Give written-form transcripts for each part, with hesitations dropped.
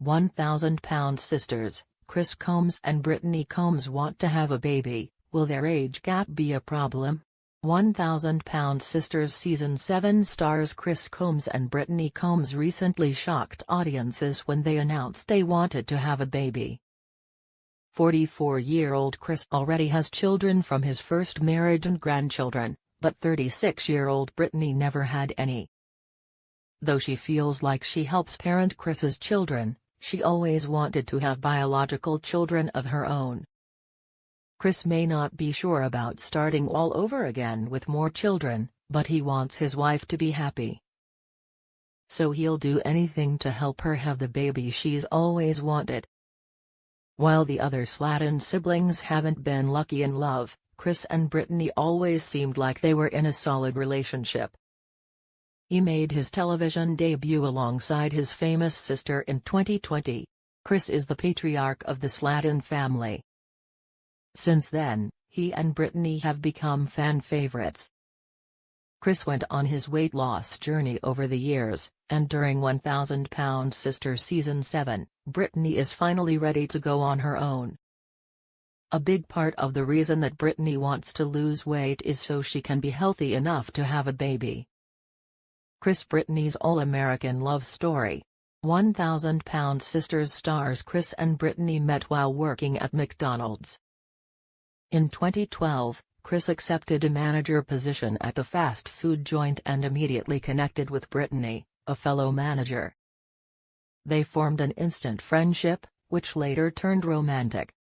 1,000-pound sisters, Chris Combs and Brittany Combs want to have a baby. Will their age gap be a problem? 1,000-Pound Sisters Season 7 stars Chris Combs and Brittany Combs recently shocked audiences when they announced they wanted to have a baby. 44-year-old Chris already has children from his first marriage and grandchildren, but 36-year-old Brittany never had any. Though she feels like she helps parent Chris's children, she always wanted to have biological children of her own. Chris may not be sure about starting all over again with more children, but he wants his wife to be happy. So he'll do anything to help her have the baby she's always wanted. While the other Slatton siblings haven't been lucky in love, Chris and Brittany always seemed like they were in a solid relationship. He made his television debut alongside his famous sister in 2020. Chris is the patriarch of the Slatton family. Since then, he and Brittany have become fan favorites. Chris went on his weight loss journey over the years, and during 1,000-Pound Sister Season 7, Brittany is finally ready to go on her own. A big part of the reason that Brittany wants to lose weight is so she can be healthy enough to have a baby. Brittany's all-American love story. 1,000-Pound Sisters stars Chris and Brittany met while working at McDonald's. In 2012, Chris accepted a manager position at the fast food joint and immediately connected with Brittany, a fellow manager. They formed an instant friendship, which later turned romantic.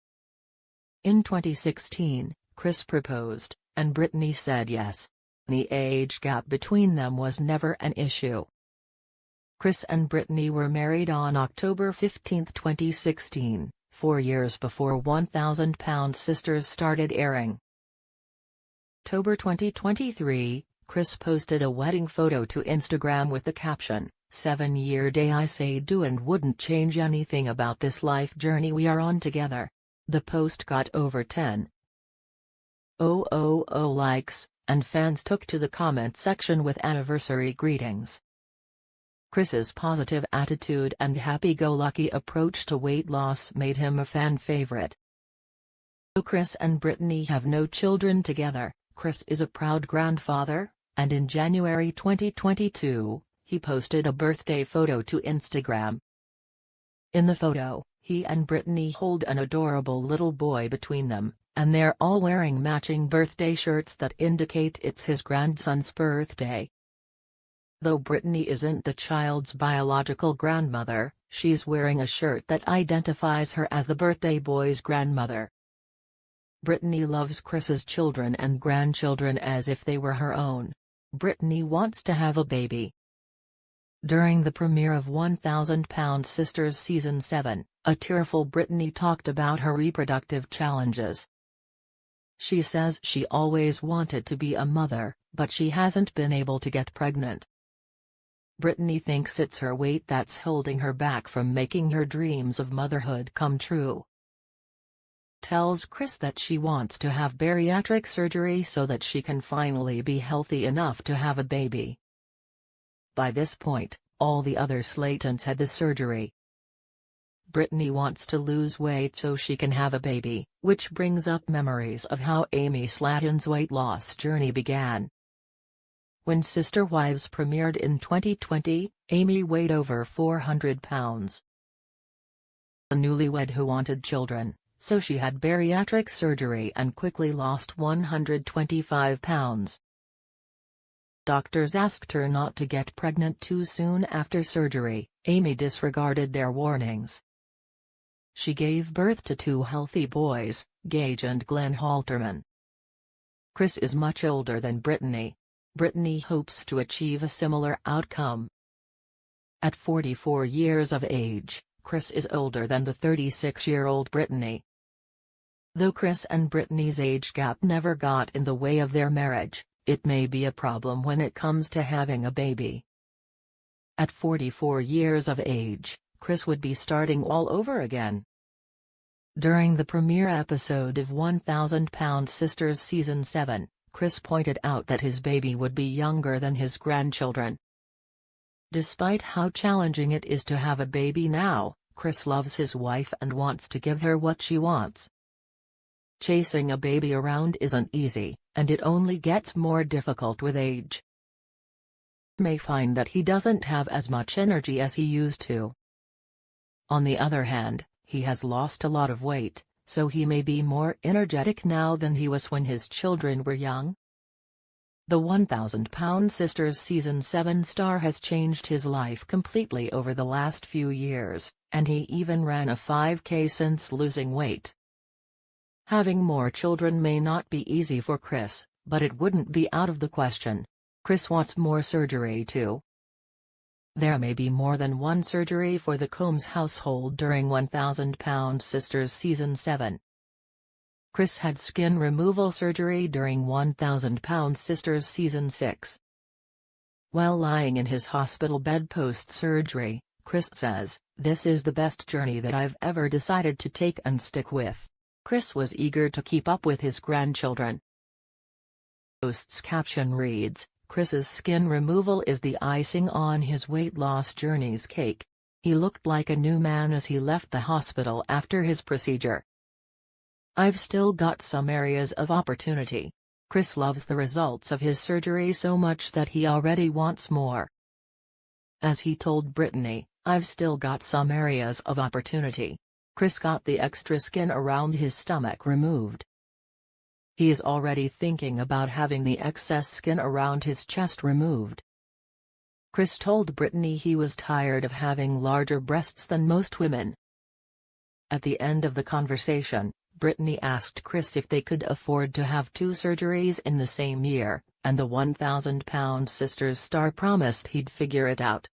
In 2016, Chris proposed, and Brittany said yes. The age gap between them was never an issue. Chris and Brittany were married on October 15, 2016. 4 years before 1,000-Pound Sisters started airing. October 2023, Chris posted a wedding photo to Instagram with the caption, "7-year day I say do and wouldn't change anything about this life journey we are on together." The post got over 10,000 likes, and fans took to the comment section with anniversary greetings. Chris's positive attitude and happy-go-lucky approach to weight loss made him a fan favorite. Though Chris and Brittany have no children together, Chris is a proud grandfather, and in January 2022, he posted a birthday photo to Instagram. In the photo, he and Brittany hold an adorable little boy between them, and they're all wearing matching birthday shirts that indicate it's his grandson's birthday. Though Brittany isn't the child's biological grandmother, she's wearing a shirt that identifies her as the birthday boy's grandmother. Brittany loves Chris's children and grandchildren as if they were her own. Brittany wants to have a baby. During the premiere of 1,000-Pound Sisters Season 7, a tearful Brittany talked about her reproductive challenges. She says she always wanted to be a mother, but she hasn't been able to get pregnant. Brittany thinks it's her weight that's holding her back from making her dreams of motherhood come true. Tells Chris that she wants to have bariatric surgery so that she can finally be healthy enough to have a baby. By this point, all the other Slattons had the surgery. Brittany wants to lose weight so she can have a baby, which brings up memories of how Amy Slatton's weight loss journey began. When Sister Wives premiered in 2020, Amy weighed over 400 pounds. A newlywed who wanted children, so she had bariatric surgery and quickly lost 125 pounds. Doctors asked her not to get pregnant too soon after surgery. Amy disregarded their warnings. She gave birth to 2 healthy boys, Gage and Glenn Halterman. Chris is much older than Brittany. Brittany hopes to achieve a similar outcome. At 44 years of age, Chris is older than the 36-year-old Brittany. Though Chris and Brittany's age gap never got in the way of their marriage, it may be a problem when it comes to having a baby. At 44 years of age, Chris would be starting all over again. During the premiere episode of 1,000-Pound Sisters Season 7, Chris pointed out that his baby would be younger than his grandchildren. Despite how challenging it is to have a baby now, Chris loves his wife and wants to give her what she wants. Chasing a baby around isn't easy, and it only gets more difficult with age. He may find that he doesn't have as much energy as he used to. On the other hand, he has lost a lot of weight, so he may be more energetic now than he was when his children were young. The 1,000 Pound Sisters Season 7 star has changed his life completely over the last few years, and he even ran a 5K since losing weight. Having more children may not be easy for Chris, but it wouldn't be out of the question. Chris wants more surgery too. There may be more than one surgery for the Combs household during 1,000 Pound Sisters Season 7. Chris had skin removal surgery during 1,000 Pound Sisters Season 6. While lying in his hospital bed post-surgery, Chris says, "This is the best journey that I've ever decided to take and stick with." Chris was eager to keep up with his grandchildren. Post's caption reads, "Chris's skin removal is the icing on his weight loss journey's cake. He looked like a new man as he left the hospital after his procedure. I've still got some areas of opportunity." Chris loves the results of his surgery so much that he already wants more. As he told Brittany, "I've still got some areas of opportunity." Chris got the extra skin around his stomach removed. He is already thinking about having the excess skin around his chest removed. Chris told Brittany he was tired of having larger breasts than most women. At the end of the conversation, Brittany asked Chris if they could afford to have 2 surgeries in the same year, and the 1,000 Pound Sisters star promised he'd figure it out.